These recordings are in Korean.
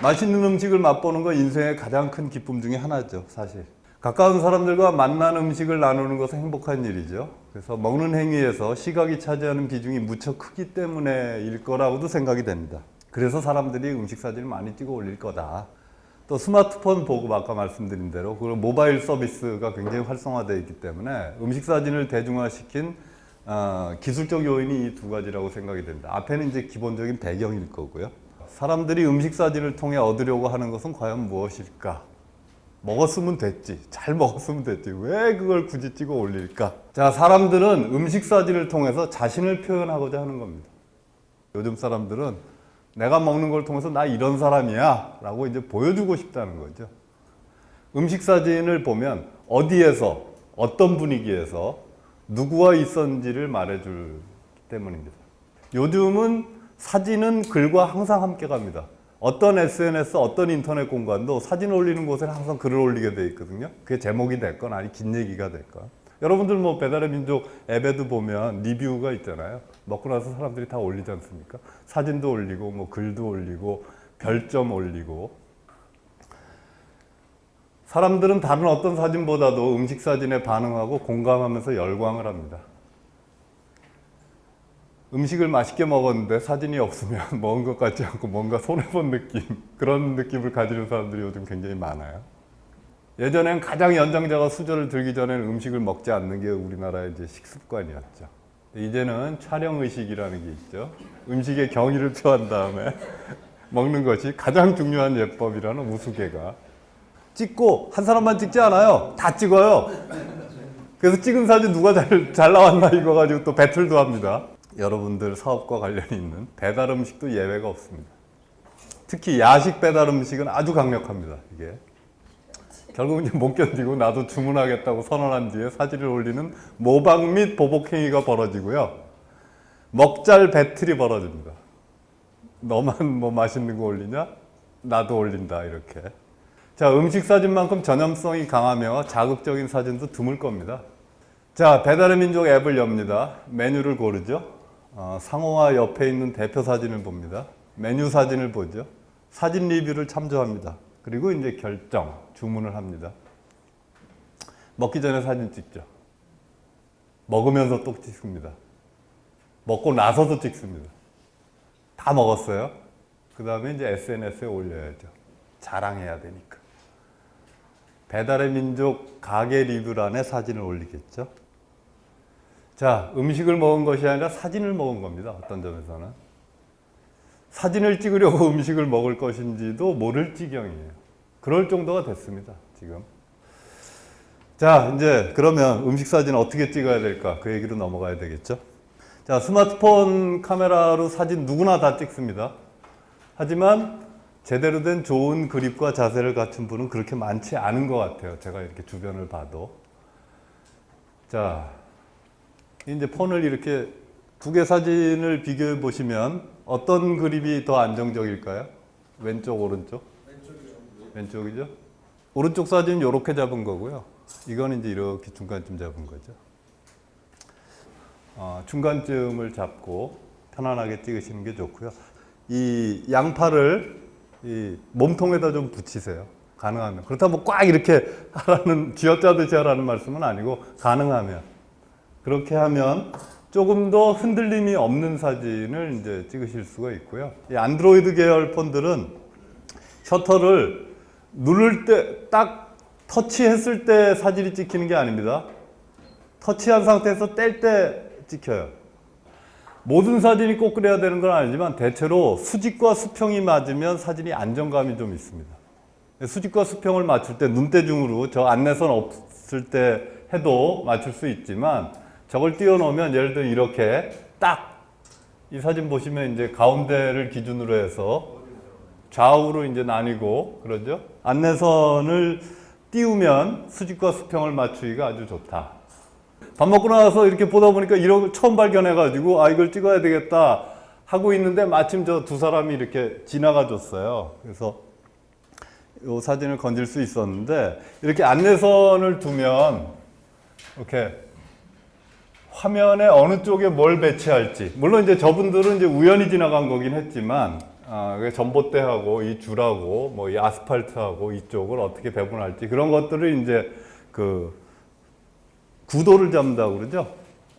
맛있는 음식을 맛보는 건 인생의 가장 큰 기쁨 중에 하나죠, 사실. 가까운 사람들과 만난 음식을 나누는 것은 행복한 일이죠. 그래서 먹는 행위에서 시각이 차지하는 비중이 무척 크기 때문에일 거라고도 생각이 됩니다. 그래서 사람들이 음식 사진을 많이 찍어 올릴 거다. 또 스마트폰 보급, 아까 말씀드린 대로, 그리고 모바일 서비스가 굉장히 활성화되어 있기 때문에 음식 사진을 대중화시킨 기술적 요인이 이 두 가지라고 생각이 됩니다. 앞에는 이제 기본적인 배경일 거고요. 사람들이 음식 사진을 통해 얻으려고 하는 것은 과연 무엇일까? 먹었으면 됐지. 잘 먹었으면 됐지. 왜 그걸 굳이 찍어 올릴까? 자, 사람들은 음식 사진을 통해서 자신을 표현하고자 하는 겁니다. 요즘 사람들은 내가 먹는 걸 통해서 나 이런 사람이야 라고 이제 보여주고 싶다는 거죠. 음식 사진을 보면 어디에서, 어떤 분위기에서 누구와 있었는지를 말해주기 때문입니다. 요즘은 사진은 글과 항상 함께 갑니다. 어떤 SNS, 어떤 인터넷 공간도 사진 올리는 곳에는 항상 글을 올리게 돼 있거든요. 그게 제목이 됐건 아니 긴 얘기가 됐건. 여러분들 뭐 배달의 민족 앱에도 보면 리뷰가 있잖아요. 먹고 나서 사람들이 다 올리지 않습니까? 사진도 올리고 뭐 글도 올리고 별점 올리고. 사람들은 다른 어떤 사진보다도 음식 사진에 반응하고 공감하면서 열광을 합니다. 음식을 맛있게 먹었는데 사진이 없으면 먹은 것 같지 않고 뭔가 손해본 느낌, 그런 느낌을 가지는 사람들이 요즘 굉장히 많아요. 예전엔 가장 연장자가 수저를 들기 전에는 음식을 먹지 않는 게 우리나라의 이제 식습관이었죠. 이제는 촬영의식이라는 게 있죠. 음식의 경의를 표한 다음에 먹는 것이 가장 중요한 예법이라는 우스개가. 찍고 한 사람만 찍지 않아요. 다 찍어요. 그래서 찍은 사진 누가 잘 나왔나 이거 가지고 또 배틀도 합니다. 여러분들 사업과 관련이 있는 배달 음식도 예외가 없습니다. 특히 야식 배달 음식은 아주 강력합니다. 이게 결국은 이제 못 견디고 나도 주문하겠다고 선언한 뒤에 사진을 올리는 모방 및 보복 행위가 벌어지고요. 먹잘 배틀이 벌어집니다. 너만 뭐 맛있는 거 올리냐? 나도 올린다 이렇게. 자, 음식 사진만큼 전염성이 강하며 자극적인 사진도 드물 겁니다. 자, 배달의 민족 앱을 엽니다. 메뉴를 고르죠. 상호와 옆에 있는 대표 사진을 봅니다. 메뉴 사진을 보죠. 사진 리뷰를 참조합니다. 그리고 이제 결정, 주문을 합니다. 먹기 전에 사진 찍죠. 먹으면서 또 찍습니다. 먹고 나서도 찍습니다. 다 먹었어요. 그 다음에 이제 SNS에 올려야죠. 자랑해야 되니까. 배달의 민족 가게 리뷰란에 사진을 올리겠죠. 자, 음식을 먹은 것이 아니라 사진을 먹은 겁니다. 어떤 점에서는. 사진을 찍으려고 음식을 먹을 것인지도 모를 지경이에요. 그럴 정도가 됐습니다, 지금. 자, 이제 그러면 음식 사진 어떻게 찍어야 될까? 그 얘기로 넘어가야 되겠죠. 자, 스마트폰 카메라로 사진 누구나 다 찍습니다. 하지만 제대로 된 좋은 그립과 자세를 갖춘 분은 그렇게 많지 않은 것 같아요. 제가 이렇게 주변을 봐도. 자, 이제 폰을 이렇게 두 개 사진을 비교해 보시면 어떤 그립이 더 안정적일까요? 왼쪽, 오른쪽? 왼쪽이죠. 오른쪽 사진은 이렇게 잡은 거고요. 이건 이제 이렇게 중간쯤 잡은 거죠. 중간쯤을 잡고 편안하게 찍으시는 게 좋고요. 이 양팔을 이 몸통에다 좀 붙이세요. 가능하면. 그렇다면 뭐 꽉 이렇게 하라는, 쥐어짜듯이 하라는 말씀은 아니고, 가능하면. 그렇게 하면 조금 더 흔들림이 없는 사진을 이제 찍으실 수가 있고요. 이 안드로이드 계열 폰들은 셔터를 누를 때, 딱 터치했을 때 사진이 찍히는 게 아닙니다. 터치한 상태에서 뗄 때 찍혀요. 모든 사진이 꼭 그래야 되는 건 아니지만 대체로 수직과 수평이 맞으면 사진이 안정감이 좀 있습니다. 수직과 수평을 맞출 때 눈대중으로 저 안내선 없을 때 해도 맞출 수 있지만 저걸 띄워놓으면 예를 들어 이렇게 딱 이 사진 보시면 이제 가운데를 기준으로 해서 좌우로 이제 나뉘고 그러죠. 안내선을 띄우면 수직과 수평을 맞추기가 아주 좋다. 밥 먹고 나서 이렇게 보다 보니까 이런 거 처음 발견해가지고 이걸 찍어야 되겠다 하고 있는데 마침 저 두 사람이 이렇게 지나가 줬어요. 그래서 이 사진을 건질 수 있었는데 이렇게 안내선을 두면 이렇게 화면에 어느 쪽에 뭘 배치할지, 물론 이제 저분들은 이제 우연히 지나간 거긴 했지만 전봇대하고 이 줄하고 뭐 이 아스팔트하고 이쪽을 어떻게 배분할지 그런 것들을 이제 그 구도를 잡는다고 그러죠.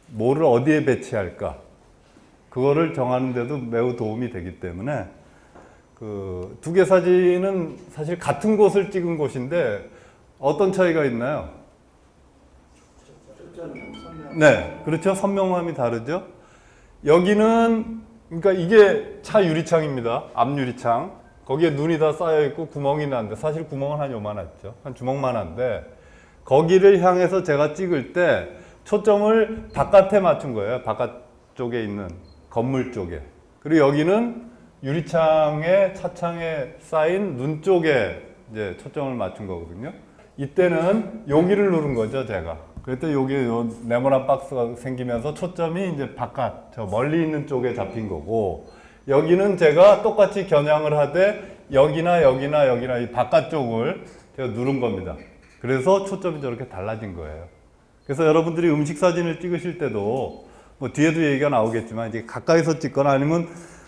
뭐를 어디에 배치할까 그거를 정하는 데도 매우 도움이 되기 때문에 그 두 개 사진은 사실 같은 곳을 찍은 곳인데 어떤 차이가 있나요? 네, 그렇죠. 선명함이 다르죠. 여기는 그러니까 이게 차 유리창입니다. 앞 유리창. 거기에 눈이 다 쌓여 있고 구멍이 나는데 사실 구멍은 한 요만하죠. 한 주먹만한데 거기를 향해서 제가 찍을 때 초점을 바깥에 맞춘 거예요. 바깥쪽에 있는 건물 쪽에. 그리고 여기는 유리창에 차창에 쌓인 눈 쪽에 이제 초점을 맞춘 거거든요. 이때는 여기를 누른 거죠, 제가. 그때 여기 요 네모난 박스가 생기면서 초점이 이제 바깥, 저 멀리 있는 쪽에 잡힌 거고, 여기는 제가 똑같이 겨냥을 하되 여기나 여기나 여기나 이 바깥쪽을 제가 누른 겁니다. 그래서 초점이 저렇게 달라진 거예요. 그래서 여러분들이 음식 사진을 찍으실 때도 뭐 뒤에도 얘기가 나오겠지만 이제 가까이서 찍거나 아니면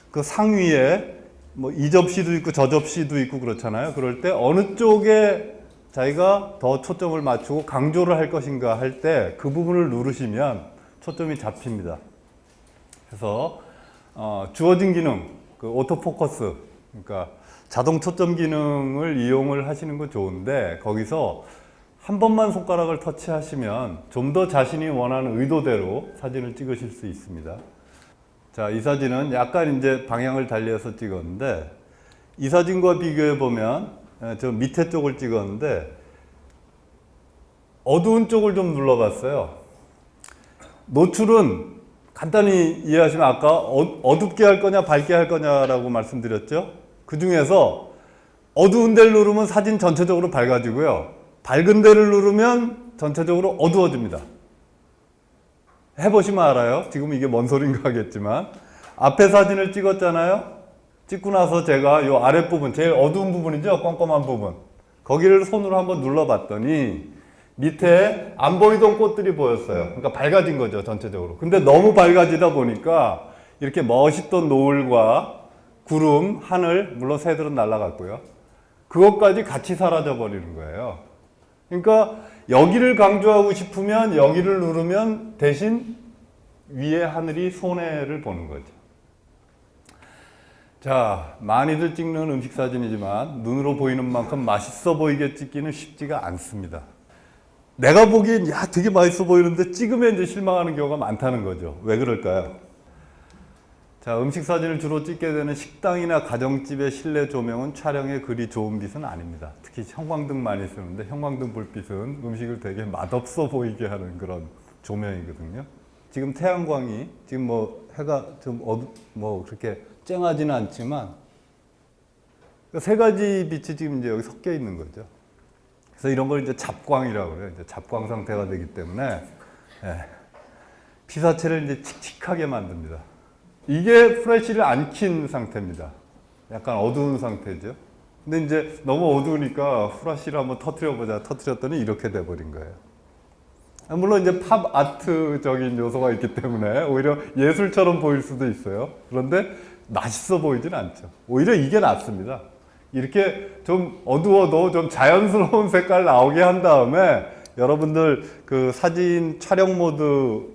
그 상위에 뭐 이 접시도 있고 저 접시도 있고 그렇잖아요. 그럴 때 어느 쪽에 자기가 더 초점을 맞추고 강조를 할 것인가 할 때 그 부분을 누르시면 초점이 잡힙니다. 그래서 주어진 기능, 그 오토포커스, 그러니까 자동 초점 기능을 이용을 하시는 건 좋은데 거기서 한 번만 손가락을 터치하시면 좀 더 자신이 원하는 의도대로 사진을 찍으실 수 있습니다. 자, 이 사진은 약간 이제 방향을 달리해서 찍었는데 이 사진과 비교해 보면 저 밑에 쪽을 찍었는데 어두운 쪽을 좀 눌러봤어요. 노출은 간단히 이해하시면 아까 어둡게 할 거냐 밝게 할 거냐라고 말씀드렸죠. 그 중에서 어두운 데를 누르면 사진 전체적으로 밝아지고요. 밝은 데를 누르면 전체적으로 어두워집니다. 해보시면 알아요. 지금 이게 뭔 소린가 하겠지만 앞에 사진을 찍었잖아요. 찍고 나서 제가 요 아랫부분, 제일 어두운 부분이죠. 껌껌한 부분. 거기를 손으로 한번 눌러봤더니 밑에 안 보이던 꽃들이 보였어요. 그러니까 밝아진 거죠, 전체적으로. 근데 너무 밝아지다 보니까 이렇게 멋있던 노을과 구름, 하늘, 물론 새들은 날아갔고요. 그것까지 같이 사라져 버리는 거예요. 그러니까 여기를 강조하고 싶으면 여기를 누르면 대신 위에 하늘이 손해를 보는 거죠. 자, 많이들 찍는 음식 사진이지만 눈으로 보이는 만큼 맛있어 보이게 찍기는 쉽지가 않습니다. 내가 보기엔 야 되게 맛있어 보이는데 찍으면 이제 실망하는 경우가 많다는 거죠. 왜 그럴까요? 자, 음식 사진을 주로 찍게 되는 식당이나 가정집의 실내 조명은 촬영에 그리 좋은 빛은 아닙니다. 특히 형광등 많이 쓰는데 형광등 불빛은 음식을 되게 맛없어 보이게 하는 그런 조명이거든요. 지금 태양광이 지금 뭐 해가 좀 뭐 그렇게 쨍하지는 않지만 세 가지 빛이 지금 이제 여기 섞여 있는 거죠. 그래서 이런 걸 이제 잡광이라고 해요. 이제 잡광 상태가 되기 때문에 피사체를 이제 칙칙하게 만듭니다. 이게 프레쉬를 안 킨 상태입니다. 약간 어두운 상태죠. 근데 이제 너무 어두우니까 프레쉬를 한번 터트려보자. 터트렸더니 이렇게 돼버린 거예요. 물론 이제 팝 아트적인 요소가 있기 때문에 오히려 예술처럼 보일 수도 있어요. 그런데 맛있어 보이진 않죠. 오히려 이게 낫습니다. 이렇게 좀 어두워도 좀 자연스러운 색깔 나오게 한 다음에 여러분들 그 사진 촬영 모드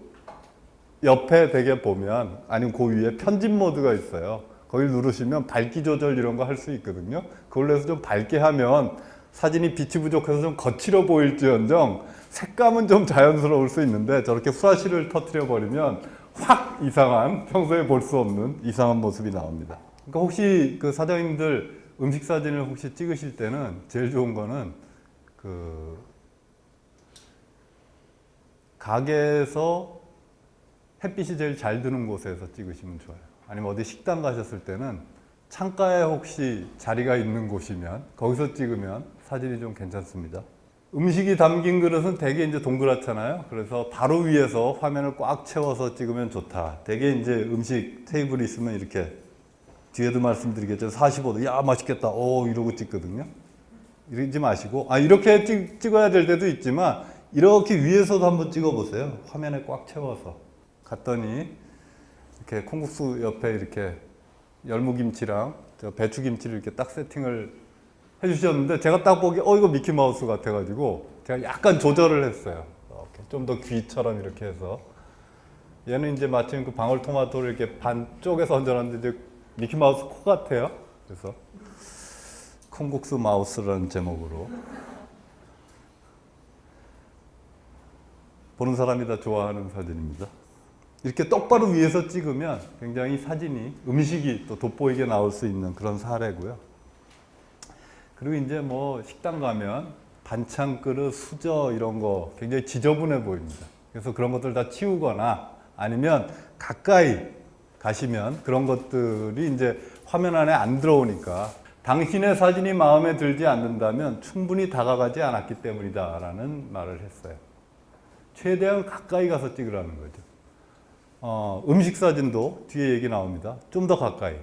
옆에 되게 보면 아니면 그 위에 편집 모드가 있어요. 거기를 누르시면 밝기 조절 이런 거 할 수 있거든요. 그걸로 해서 좀 밝게 하면 사진이 빛이 부족해서 좀 거칠어 보일지언정 색감은 좀 자연스러울 수 있는데 저렇게 후라시를 터트려 버리면 확 이상한 평소에 볼 수 없는 이상한 모습이 나옵니다. 그러니까 혹시 그 사장님들 음식 사진을 혹시 찍으실 때는 제일 좋은 거는 그 가게에서 햇빛이 제일 잘 드는 곳에서 찍으시면 좋아요. 아니면 어디 식당 가셨을 때는 창가에 혹시 자리가 있는 곳이면 거기서 찍으면 사진이 좀 괜찮습니다. 음식이 담긴 그릇은 되게 이제 동그랗잖아요. 그래서 바로 위에서 화면을 꽉 채워서 찍으면 좋다. 되게 이제 음식 테이블이 있으면 이렇게 뒤에도 말씀드리겠죠. 45도. 야, 맛있겠다. 오, 이러고 찍거든요. 이러지 마시고, 이렇게 찍어야 될 때도 있지만, 이렇게 위에서도 한번 찍어보세요. 화면에 꽉 채워서. 갔더니, 이렇게 콩국수 옆에 이렇게 열무김치랑 배추김치를 이렇게 딱 세팅을 해주셨는데, 제가 딱 보기에, 이거 미키마우스 같아가지고, 제가 약간 조절을 했어요. 좀 더 귀처럼 이렇게 해서. 얘는 이제 마침 그 방울토마토를 이렇게 반쪽에서 얹어놨는데, 이제 미키마우스 코 같아요. 그래서, 콩국수 마우스라는 제목으로. 보는 사람이 다 좋아하는 사진입니다. 이렇게 똑바로 위에서 찍으면 굉장히 사진이, 음식이 또 돋보이게 나올 수 있는 그런 사례고요. 그리고 이제 뭐 식당 가면 반찬 그릇, 수저 이런 거 굉장히 지저분해 보입니다. 그래서 그런 것들 다 치우거나 아니면 가까이 가시면 그런 것들이 이제 화면 안에 안 들어오니까 당신의 사진이 마음에 들지 않는다면 충분히 다가가지 않았기 때문이다라는 말을 했어요. 최대한 가까이 가서 찍으라는 거죠. 음식 사진도 뒤에 얘기 나옵니다. 좀 더 가까이.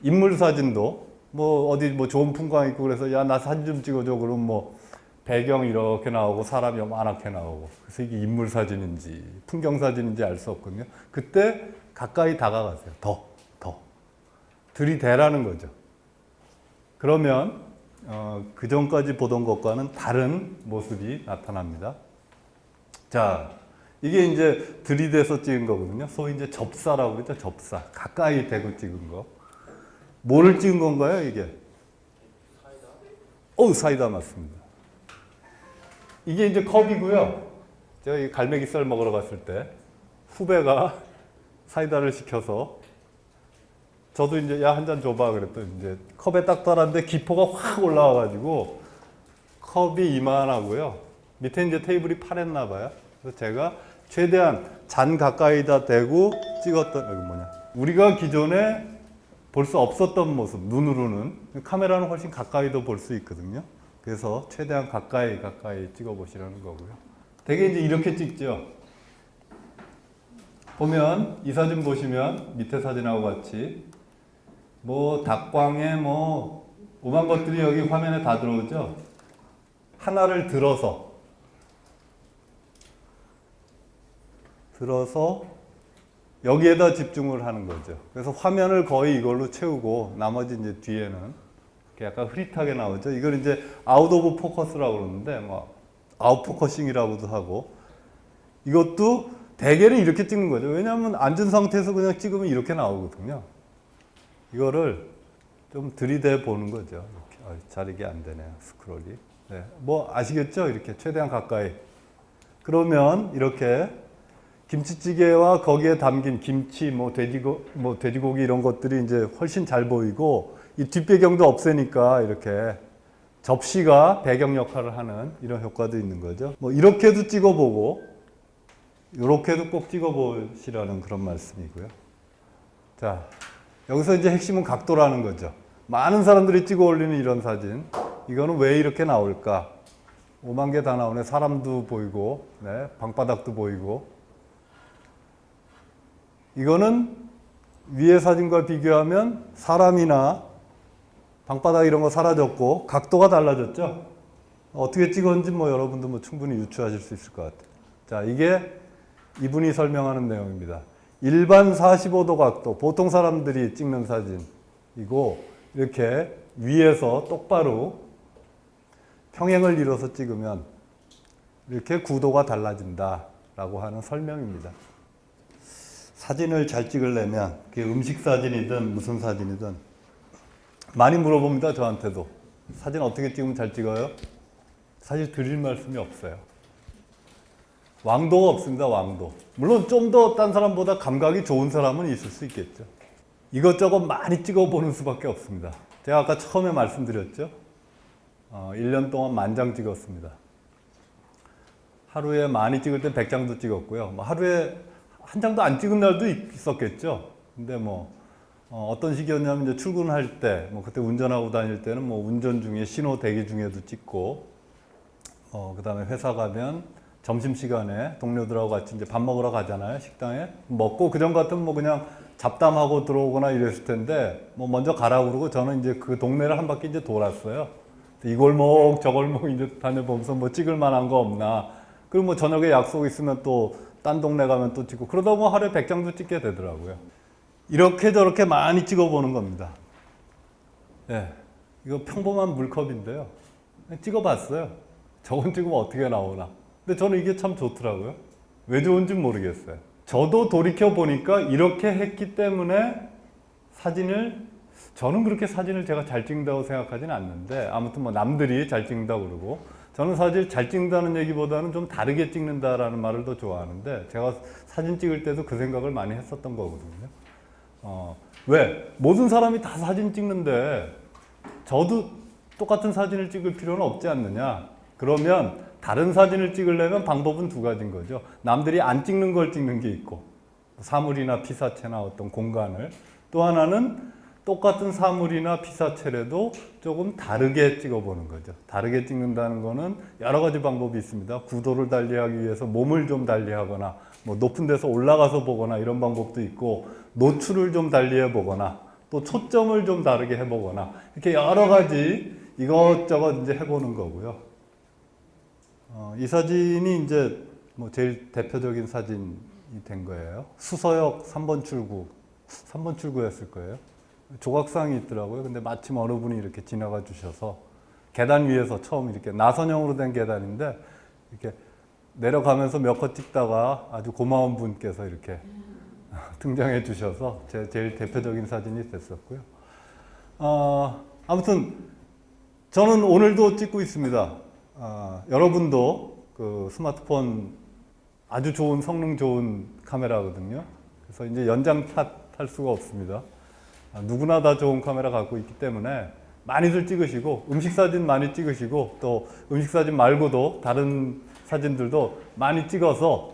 인물 사진도 뭐 어디 뭐 좋은 풍광 있고 그래서 야, 나 사진 좀 찍어줘. 그럼 뭐 배경 이렇게 나오고 사람이 요만하게 나오고. 그래서 이게 인물 사진인지 풍경 사진인지 알 수 없거든요. 그때 가까이 다가가세요. 더. 들이대라는 거죠. 그러면 그 전까지 보던 것과는 다른 모습이 나타납니다. 자, 이게 이제 들이대서 찍은 거거든요. 소위 이제 접사라고 그러죠. 접사. 가까이 대고 찍은 거. 뭐를 찍은 건가요, 이게? 사이다. 사이다 맞습니다. 이게 이제 컵이고요. 제가 이 갈매기살 먹으러 갔을 때 후배가 사이다를 시켜서 저도 이제 야, 한 잔 줘봐 그랬더니 이제 컵에 딱 따랐는데 기포가 확 올라와가지고 컵이 이만하고요. 밑에 이제 테이블이 파랬나 봐요. 그래서 제가 최대한 잔 가까이다 대고 찍었던, 우리가 기존에 볼 수 없었던 모습, 눈으로는. 카메라는 훨씬 가까이도 볼 수 있거든요. 그래서 최대한 가까이 찍어 보시라는 거고요. 되게 이제 이렇게 찍죠. 보면, 이 사진 보시면 밑에 사진하고 같이 뭐 닭광에 뭐 오만 것들이 여기 화면에 다 들어오죠. 하나를 들어서 여기에다 집중을 하는 거죠. 그래서 화면을 거의 이걸로 채우고 나머지 이제 뒤에는 이렇게 약간 흐릿하게 나오죠. 이걸 이제 아웃 오브 포커스라고 그러는데 뭐 아웃 포커싱이라고도 하고, 이것도 대개는 이렇게 찍는 거죠. 왜냐하면 앉은 상태에서 그냥 찍으면 이렇게 나오거든요. 이거를 좀 들이대 보는 거죠. 이렇게. 잘 이게 안 되네요. 스크롤이. 네. 뭐 아시겠죠? 이렇게 최대한 가까이. 그러면 이렇게 김치찌개와 거기에 담긴 김치, 돼지고기 이런 것들이 이제 훨씬 잘 보이고, 이 뒷배경도 없애니까 이렇게 접시가 배경 역할을 하는 이런 효과도 있는 거죠. 뭐 이렇게도 찍어보고, 이렇게도 꼭 찍어보시라는 그런 말씀이고요. 자, 여기서 이제 핵심은 각도라는 거죠. 많은 사람들이 찍어 올리는 이런 사진. 이거는 왜 이렇게 나올까? 5만 개 다 나오네. 사람도 보이고, 네, 방바닥도 보이고. 이거는 위의 사진과 비교하면 사람이나 방바닥 이런 거 사라졌고 각도가 달라졌죠. 어떻게 찍었는지 뭐 여러분도 뭐 충분히 유추하실 수 있을 것 같아요. 자, 이게 이분이 설명하는 내용입니다. 일반 45도 각도, 보통 사람들이 찍는 사진이고, 이렇게 위에서 똑바로 평행을 이뤄서 찍으면 이렇게 구도가 달라진다라고 하는 설명입니다. 사진을 잘 찍으려면 그게 음식 사진이든 무슨 사진이든 많이 물어봅니다. 저한테도. 사진 어떻게 찍으면 잘 찍어요? 사실 드릴 말씀이 없어요. 왕도가 없습니다. 왕도. 물론 좀 더 딴 사람보다 감각이 좋은 사람은 있을 수 있겠죠. 이것저것 많이 찍어보는 수밖에 없습니다. 제가 아까 처음에 말씀드렸죠. 1년 동안 10,000장 찍었습니다. 하루에 많이 찍을 때 100장도 찍었고요. 뭐 하루에 한 장도 안 찍은 날도 있었겠죠. 근데 뭐 어떤 시기였냐면 이제 출근할 때, 뭐 그때 운전하고 다닐 때는 뭐 운전 중에 신호 대기 중에도 찍고, 그다음에 회사 가면 점심시간에 동료들하고 같이 이제 밥 먹으러 가잖아요, 식당에. 먹고 그전 같으면 뭐 그냥 잡담하고 들어오거나 이랬을 텐데, 뭐 먼저 가라고 그러고 저는 이제 그 동네를 한 바퀴 이제 돌았어요. 이 골목, 저 골목 이제 다녀보면서 뭐 찍을 만한 거 없나. 그리고 뭐 저녁에 약속 있으면 또 딴 동네 가면 또 찍고, 그러다 보면 하루에 100장도 찍게 되더라고요. 이렇게 저렇게 많이 찍어보는 겁니다. 예. 이거 평범한 물컵인데요. 찍어봤어요. 저건 찍으면 어떻게 나오나. 근데 저는 이게 참 좋더라고요. 왜 좋은지 모르겠어요. 저도 돌이켜 보니까 이렇게 했기 때문에 저는 그렇게 사진을 제가 잘 찍는다고 생각하지는 않는데, 아무튼 뭐 남들이 잘 찍는다고 그러고, 저는 사실 잘 찍는다는 얘기보다는 좀 다르게 찍는다라는 말을 더 좋아하는데, 제가 사진 찍을 때도 그 생각을 많이 했었던 거거든요. 왜? 모든 사람이 다 사진 찍는데 저도 똑같은 사진을 찍을 필요는 없지 않느냐. 그러면 다른 사진을 찍으려면 방법은 두 가지인 거죠. 남들이 안 찍는 걸 찍는 게 있고, 사물이나 피사체나 어떤 공간을. 또 하나는 똑같은 사물이나 피사체라도 조금 다르게 찍어보는 거죠. 다르게 찍는다는 거는 여러 가지 방법이 있습니다. 구도를 달리하기 위해서 몸을 좀 달리하거나, 뭐 높은 데서 올라가서 보거나 이런 방법도 있고, 노출을 좀 달리해 보거나, 또 초점을 좀 다르게 해보거나, 이렇게 여러 가지 이것저것 이제 해보는 거고요. 이 사진이 이제 뭐 제일 대표적인 사진이 된 거예요. 수서역 3번 출구였을 거예요. 조각상이 있더라고요. 근데 마침 어느 분이 이렇게 지나가 주셔서 계단 위에서 처음 이렇게 나선형으로 된 계단인데, 이렇게 내려가면서 몇 컷 찍다가 아주 고마운 분께서 이렇게 등장해 주셔서 제일 대표적인 사진이 됐었고요. 아무튼 저는 오늘도 찍고 있습니다. 여러분도 그 스마트폰 아주 좋은 성능 좋은 카메라거든요. 그래서 이제 연장 탓할 수가 없습니다. 누구나 다 좋은 카메라 갖고 있기 때문에 많이들 찍으시고, 음식 사진 많이 찍으시고, 또 음식 사진 말고도 다른 사진들도 많이 찍어서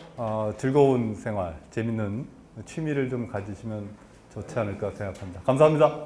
즐거운 생활, 재밌는 취미를 좀 가지시면 좋지 않을까 생각합니다. 감사합니다.